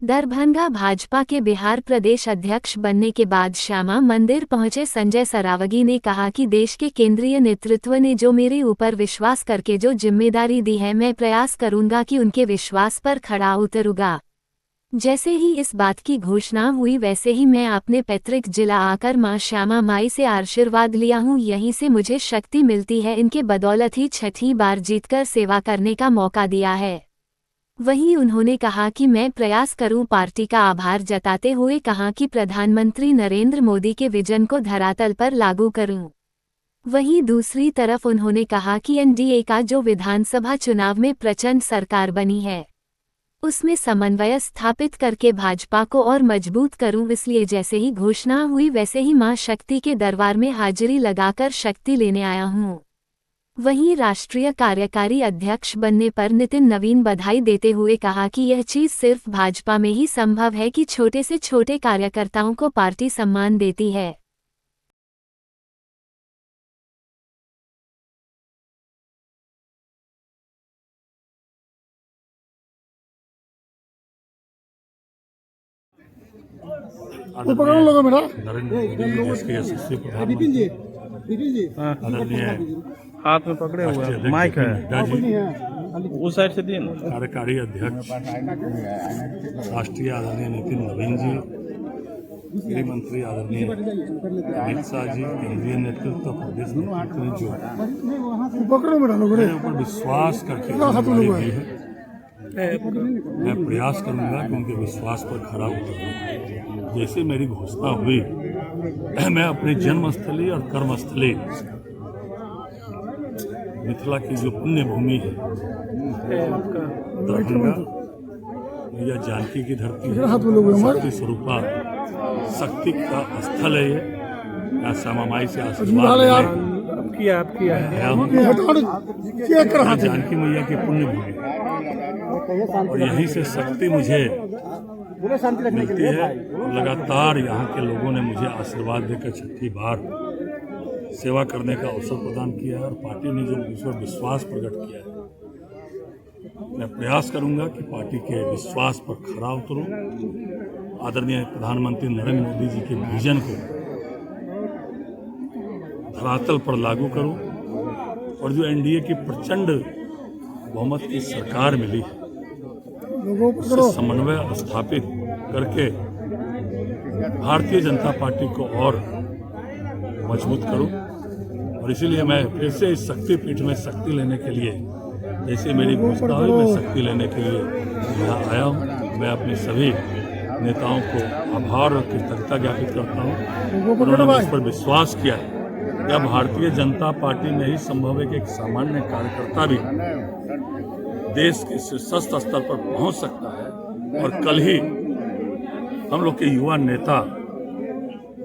दरभंगा भाजपा के बिहार प्रदेश अध्यक्ष बनने के बाद श्यामा मंदिर पहुंचे संजय सरावगी ने कहा कि देश के केंद्रीय नेतृत्व ने जो मेरे ऊपर विश्वास करके जो जिम्मेदारी दी है, मैं प्रयास करूंगा कि उनके विश्वास पर खरा उतरूंगा। जैसे ही इस बात की घोषणा हुई वैसे ही मैं अपने पैतृक जिला आकर मां श्यामा माई से आशीर्वाद लिया हूं। यहीं से मुझे शक्ति मिलती है। इनके बदौलत ही छठी बार जीतकर सेवा करने का मौका दिया है। वहीं उन्होंने कहा कि मैं प्रयास करूं। पार्टी का आभार जताते हुए कहा कि प्रधानमंत्री नरेंद्र मोदी के विजन को धरातल पर लागू करूं। वहीं दूसरी तरफ उन्होंने कहा कि एनडीए का जो विधानसभा चुनाव में प्रचंड सरकार बनी है, उसमें समन्वय स्थापित करके भाजपा को और मजबूत करूं। इसलिए जैसे ही घोषणा हुई वैसे ही मां शक्ति के दरबार में हाजिरी लगाकर शक्ति लेने आया हूं। वहीं राष्ट्रीय कार्यकारी अध्यक्ष बनने पर नितिन नवीन बधाई देते हुए कहा कि यह चीज सिर्फ भाजपा में ही संभव है कि छोटे से छोटे कार्यकर्ताओं को पार्टी सम्मान देती है। नरेंद्र मोदी देश के यशस्वी प्रधानमंत्री आदरणीय हाथ में पकड़े हुए हैं, माइक है उस साइड से दिन कार्यकारी अध्यक्ष राष्ट्रीय आदरणीय नितिन नवीन जी, गृह मंत्री आदरणीय अमित शाह जी, केंद्रीय नेतृत्व प्रदेश नेतृत्व ने जो मेरे ऊपर विश्वास करके जिम्मेदारी दी है, मैं प्रयास करूंगा कि उनके विश्वास पर खरा उतरूं। जैसे मेरी घोषणा हुई, मैं अपनी जन्मस्थली और कर्मस्थली मिथिला की जो पुण्य भूमि है दरभंगा, या जानकी की धरती है, शक्ति स्वरूपा शक्ति का स्थल है ये। यहाँ श्यामा माई से आशीर्वाद जानकी मैया की पुण्य भूमि और यहीं से शक्ति मुझे मिलती है। लगातार यहाँ के लोगों ने मुझे आशीर्वाद देकर छठी बार सेवा करने का अवसर प्रदान किया है और पार्टी ने जो मुझ पर विश्वास प्रकट किया है, मैं प्रयास करूंगा कि पार्टी के विश्वास पर खरा उतरूं, आदरणीय प्रधानमंत्री नरेंद्र मोदी जी के विजन को धरातल पर लागू करूं और जो एनडीए की प्रचंड बहुमत की सरकार मिली है उससे समन्वय स्थापित करके भारतीय जनता पार्टी को और मजबूत करूं। और इसीलिए मैं फिर से इस शक्तिपीठ में शक्ति लेने के लिए, जैसे मेरी घोषणा हुई, मैं शक्ति लेने के लिए यहाँ आया हूँ। मैं अपने सभी नेताओं को आभार और कृतज्ञता ज्ञापित करता हूँ। उन्होंने इस पर विश्वास किया है। यह भारतीय जनता पार्टी में ही संभव है कि एक सामान्य कार्यकर्ता भी देश के शीर्षस्थ स्तर पर पहुंच सकता है। और कल ही हम लोग के युवा नेता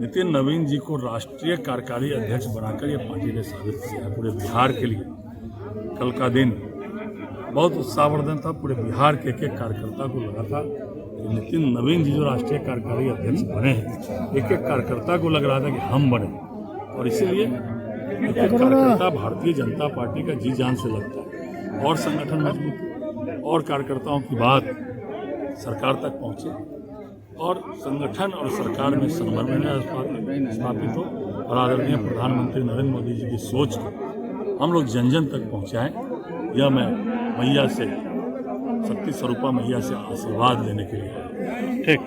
नितिन नवीन जी को राष्ट्रीय कार्यकारी अध्यक्ष बनाकर यह पार्टी ने साबित किया है। पूरे बिहार के लिए कल का दिन बहुत उत्साहवर्धन था। पूरे बिहार के एक एक कार्यकर्ता को लगा था कि नितिन नवीन जी जो राष्ट्रीय कार्यकारी अध्यक्ष बने हैं, एक एक कार्यकर्ता को लग रहा था कि हम बने। और इसीलिए एक एक कार्यकर्ता भारतीय जनता पार्टी का जी जान से लगता है और संगठन मजबूत और कार्यकर्ताओं की बात सरकार तक पहुँचे और संगठन और सरकार में समन्वय स्थापित हो और आदरणीय प्रधानमंत्री नरेंद्र मोदी जी की सोच को हम लोग जन जन तक पहुँचाएं। यह मैं मैया से, शक्ति स्वरूपा मैया से आशीर्वाद लेने के लिए। ठीक।